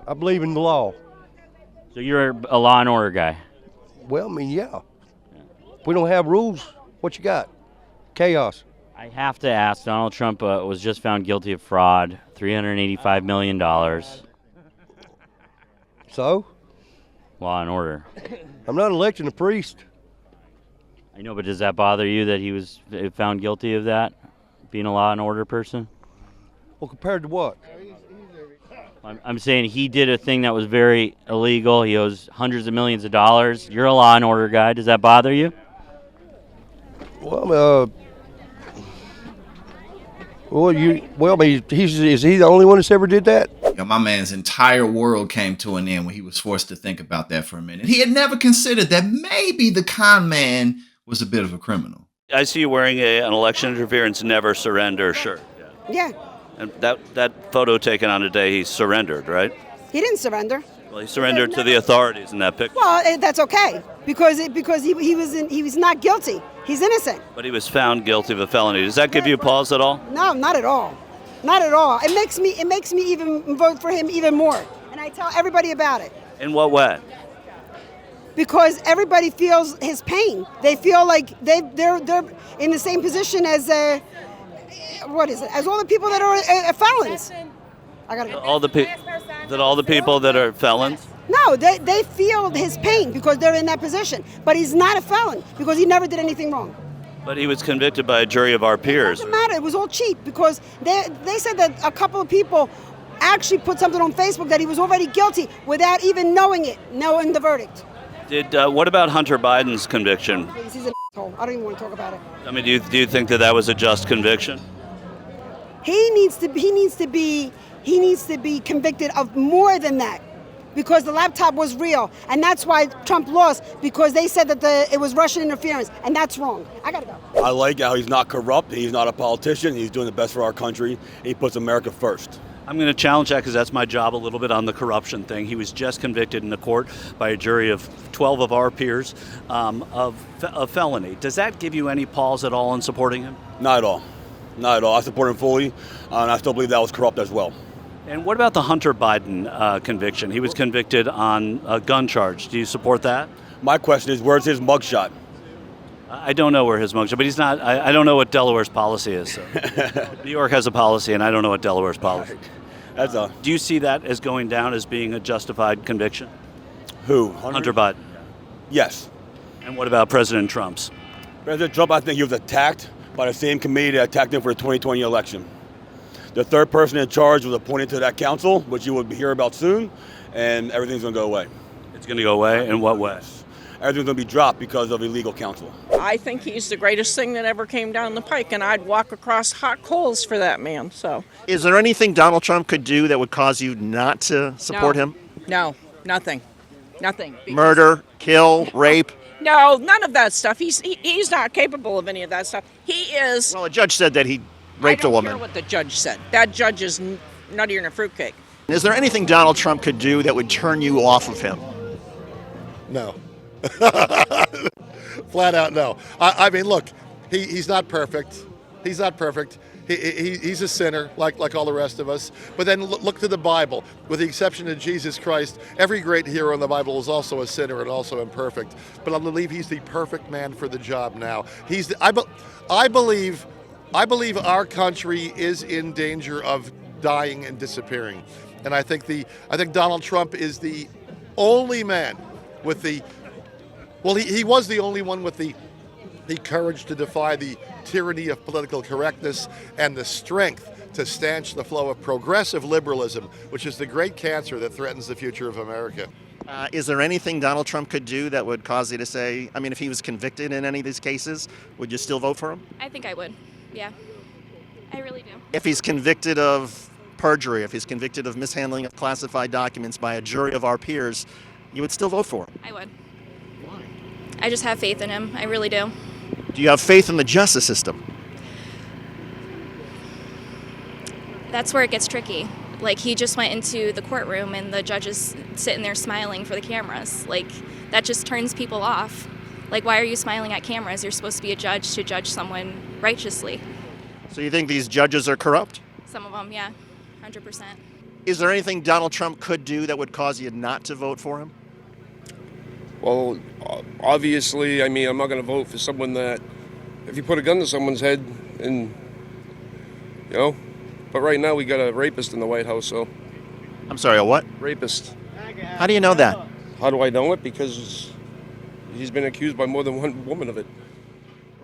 I believe in the law. So you're a law and order guy. Well, I mean, yeah. If we don't have rules, what you got? Chaos. I have to ask, Donald Trump was just found guilty of fraud, $385 million. So? Law and order. I'm not electing a priest. I know, but does that bother you that he was found guilty of that, being a law and order person? Well, compared to what? I'm saying he did a thing that was very illegal. He owes hundreds of millions of dollars. You're a law and order guy. Does that bother you? Well, I mean, is he the only one that's ever did that? My man's entire world came to an end when he was forced to think about that for a minute. He had never considered that maybe the con man was a bit of a criminal. I see you wearing an election interference never surrender shirt. Yeah. And that photo taken on today, he surrendered, right? He didn't surrender. Well, he surrendered to the authorities in that picture. Well, that's okay because he was not guilty. He's innocent. But he was found guilty of a felony. Does that give you pause at all? No, not at all. Not at all. It makes me even vote for him even more. And I tell everybody about it. In what way? Because everybody feels his pain. They feel like they're in the same position as as all the people that are felons. I gotta go. All the people that are felons? No, they feel his pain because they're in that position. But he's not a felon because he never did anything wrong. But he was convicted by a jury of our peers. It doesn't matter. It was all cheap because they said that a couple of people actually put something on Facebook that he was already guilty without even knowing the verdict. What about Hunter Biden's conviction? Please, he's an asshole. I don't even want to talk about it. I mean, do you think that was a just conviction? He needs to be convicted of more than that. Because the laptop was real, and that's why Trump lost, because they said that it was Russian interference, and that's wrong. I gotta go. I like how he's not corrupt, he's not a politician, he's doing the best for our country, and he puts America first. I'm going to challenge that because that's my job a little bit on the corruption thing. He was just convicted in the court by a jury of 12 of our peers of felony. Does that give you any pause at all in supporting him? Not at all. Not at all. I support him fully, and I still believe that was corrupt as well. And what about the Hunter Biden conviction? He was convicted on a gun charge. Do you support that? My question is, where's his mugshot? I don't know where his mugshot, but he's not. I don't know what Delaware's policy is. So. New York has a policy, and I don't know what Delaware's policy is. That's all. Do you see that as going down as being a justified conviction? Who? Hunter Biden. Yes. And what about President Trump's? President Trump, I think he was attacked by the same committee that attacked him for the 2020 election. The third person in charge was appointed to that council, which you will hear about soon, and everything's going to go away. It's going to go away? In what way? Everything's going to be dropped because of illegal counsel. I think he's the greatest thing that ever came down the pike, and I'd walk across hot coals for that man. So, is there anything Donald Trump could do that would cause you not to support him? No, nothing. Murder, kill, rape? No, none of that stuff. He's not capable of any of that stuff. He is. Well, a judge said that he raped a woman. I don't care what the judge said. That judge is nuttier than a fruitcake. Is there anything Donald Trump could do that would turn you off of him? No. Flat out no. I mean, look, he's not perfect. He's not perfect. He's a sinner like all the rest of us. But then look to the Bible. With the exception of Jesus Christ, every great hero in the Bible is also a sinner and also imperfect. But I believe he's the perfect man for the job now. I believe our country is in danger of dying and disappearing. And I think Donald Trump is the only man with the he was the only one with the courage to defy the tyranny of political correctness and the strength to stanch the flow of progressive liberalism, which is the great cancer that threatens the future of America. Is there anything Donald Trump could do that would cause you to say, I mean, if he was convicted in any of these cases, would you still vote for him? I think I would, yeah. I really do. If he's convicted of perjury, if he's convicted of mishandling of classified documents by a jury of our peers, you would still vote for him? I would. Why? I just have faith in him. I really do. Do you have faith in the justice system? That's where it gets tricky. Like, he just went into the courtroom and the judge is sitting there smiling for the cameras. Like, that just turns people off. Like, why are you smiling at cameras? You're supposed to be a judge to judge someone righteously. So you think these judges are corrupt? Some of them, yeah, 100%. Is there anything Donald Trump could do that would cause you not to vote for him? Well, obviously, I mean, I'm not going to vote for someone that, if you put a gun to someone's head and, you know, but right now we got a rapist in the White House, so. I'm sorry, a what? Rapist. How do you know that? How do I know it? Because he's been accused by more than one woman of it.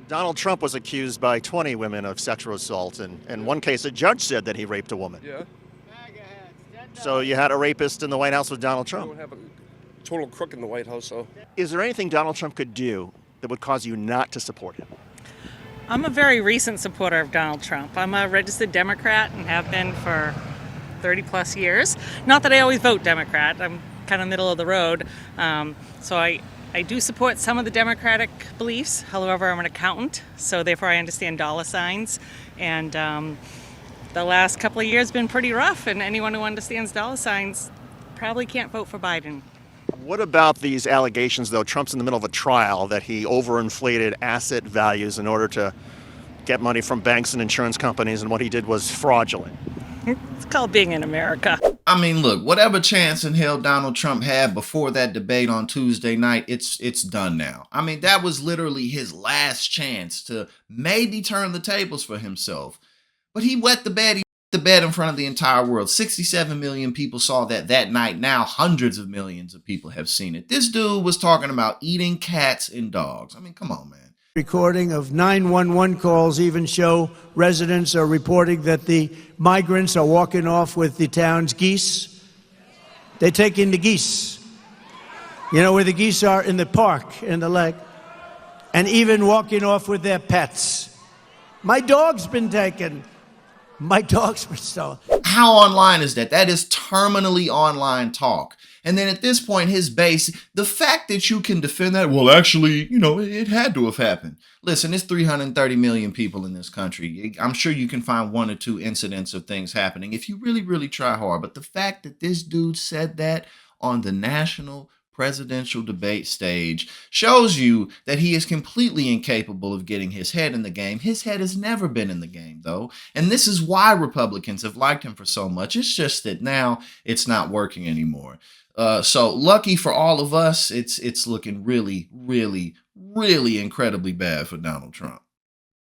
Donald Trump was accused by 20 women of sexual assault, and in one case, a judge said that he raped a woman. Yeah. So you had a rapist in the White House with Donald We Trump. don't have a total crook in the White House, so. Is there anything Donald Trump could do that would cause you not to support him? I'm a very recent supporter of Donald Trump. I'm a registered Democrat and have been for 30 plus years. Not that I always vote Democrat. I'm kind of middle of the road. So I do support some of the Democratic beliefs. However, I'm an accountant, so therefore I understand dollar signs. And the last couple of years have been pretty rough, and anyone who understands dollar signs probably can't vote for Biden. What about these allegations, though? Trump's in the middle of a trial that he overinflated asset values in order to get money from banks and insurance companies, and what he did was fraudulent. It's called being in America. I mean, look, whatever chance in hell Donald Trump had before that debate on Tuesday night, it's done now. I mean, that was literally his last chance to maybe turn the tables for himself. But he wet the bed. He wet the bed in front of the entire world. 67 million people saw that night. Now hundreds of millions of people have seen it. This dude was talking about eating cats and dogs. I mean, come on, man. Recording of 911 calls even show residents are reporting that the migrants are walking off with the town's geese. They're taking the geese. You know where the geese are? In the park, in the lake. And even walking off with their pets. My dog's been taken. My dog's been stolen. How online is that? That is terminally online talk. And then at this point, his base, the fact that you can defend that, well, actually, you know, it had to have happened. Listen, there's 330 million people in this country. I'm sure you can find one or two incidents of things happening if you really, really try hard. But the fact that this dude said that on the national presidential debate stage shows you that he is completely incapable of getting his head in the game. His head has never been in the game, though. And this is why Republicans have liked him for so much. It's just that now it's not working anymore. So lucky for all of us, it's looking really, really, really incredibly bad for Donald Trump.